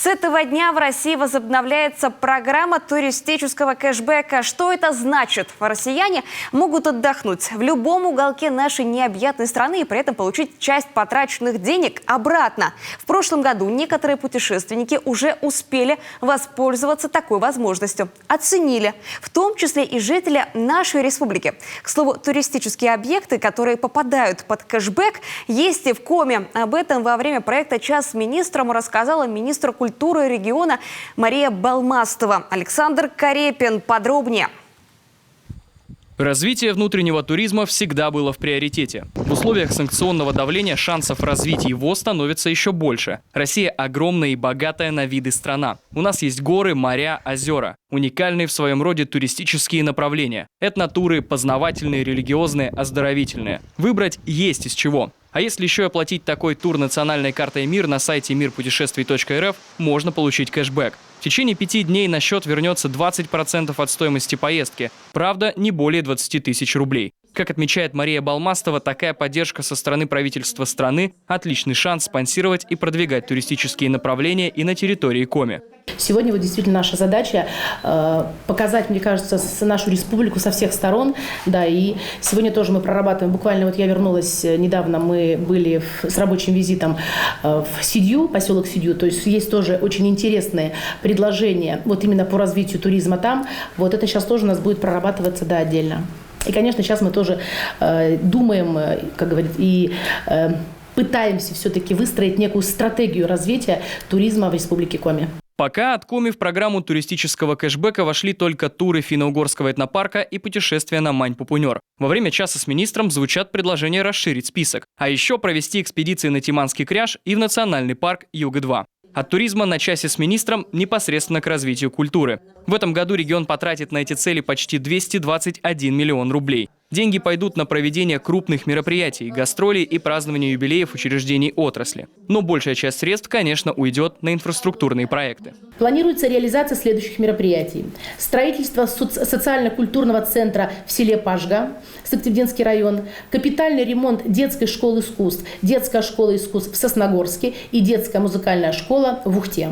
С этого дня в России возобновляется программа туристического кэшбэка. Что это значит? Россияне могут отдохнуть в любом уголке нашей необъятной страны и при этом получить часть потраченных денег обратно. В прошлом году некоторые путешественники уже успели воспользоваться такой возможностью. Оценили, в том числе и жители нашей республики. К слову, туристические объекты, которые попадают под кэшбэк, есть и в Коми. Об этом во время проекта «Час с министром» рассказала министр культуры региона Мария Балмастова. Александр Карепин подробнее. Развитие внутреннего туризма всегда было в приоритете. В условиях санкционного давления шансов развить его становится еще больше. Россия огромная и богатая на виды страна. У нас есть горы, моря, озера. Уникальные в своем роде туристические направления. Этнотуры, познавательные, религиозные, оздоровительные. Выбрать есть из чего. А если еще оплатить такой тур национальной картой МИР на сайте мирпутешествий.рф, можно получить кэшбэк. В течение 5 дней на счет вернется 20% от стоимости поездки. Правда, не более 20 тысяч рублей. Как отмечает Мария Балмастова, такая поддержка со стороны правительства страны – отличный шанс спонсировать и продвигать туристические направления и на территории Коми. Сегодня вот действительно наша задача показать, мне кажется, нашу республику со всех сторон. Да, и сегодня тоже мы прорабатываем. Буквально вот я вернулась недавно, мы были с рабочим визитом в Сидью, поселок Сидью. То есть есть тоже очень интересные предложения вот именно по развитию туризма там. Вот это сейчас тоже у нас будет прорабатываться, да, отдельно. И, конечно, сейчас мы тоже думаем, как говорят, и пытаемся все-таки выстроить некую стратегию развития туризма в Республике Коми. Пока от Коми в программу туристического кэшбэка вошли только туры финно-угорского этнопарка и путешествия на Мань-Пупунер. Во время часа с министром звучат предложения расширить список, а еще провести экспедиции на Тиманский кряж и в национальный парк Юга-2. От туризма на часе с министром непосредственно к развитию культуры. В этом году регион потратит на эти цели почти 221 миллион рублей. Деньги пойдут на проведение крупных мероприятий, гастролей и празднование юбилеев учреждений отрасли. Но большая часть средств, конечно, уйдет на инфраструктурные проекты. Планируется реализация следующих мероприятий. Строительство социально-культурного центра в селе Пажга, Сыктывдинский район, капитальный ремонт детской школы искусств, детская школа искусств в Сосногорске и детская музыкальная школа в Ухте.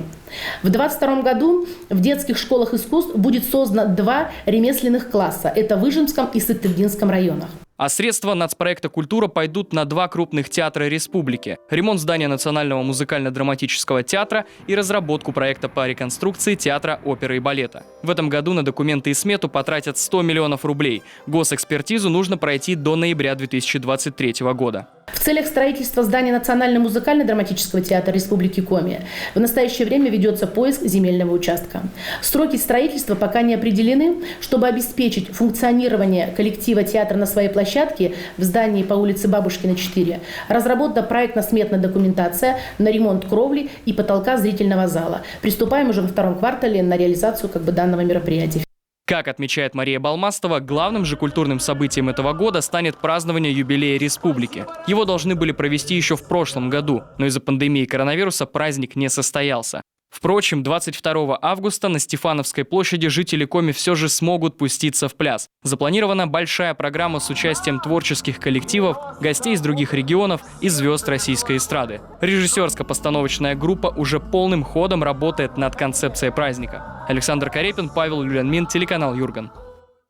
В 2022 году в детских школах искусств будет создано 2 ремесленных класса. Это в Выжимском и Сыктывдинском районах. А средства нацпроекта «Культура» пойдут на 2 крупных театра республики. Ремонт здания Национального музыкально-драматического театра и разработку проекта по реконструкции театра оперы и балета. В этом году на документы и смету потратят 100 миллионов рублей. Госэкспертизу нужно пройти до ноября 2023 года. В целях строительства здания Национального музыкально-драматического театра Республики Коми в настоящее время ведется поиск земельного участка. Сроки строительства пока не определены. Чтобы обеспечить функционирование коллектива театра на своей площадке в здании по улице Бабушкина, 4, разработана проектно-сметная документация на ремонт кровли и потолка зрительного зала. Приступаем уже во 2 квартале на реализацию данного мероприятия. Как отмечает Мария Балмастова, главным же культурным событием этого года станет празднование юбилея республики. Его должны были провести еще в прошлом году, но из-за пандемии коронавируса праздник не состоялся. Впрочем, 22 августа на Стефановской площади жители Коми все же смогут пуститься в пляс. Запланирована большая программа с участием творческих коллективов, гостей из других регионов и звезд российской эстрады. Режиссерско-постановочная группа уже полным ходом работает над концепцией праздника. Александр Карепин, Павел Люлянмин, телеканал Юрган.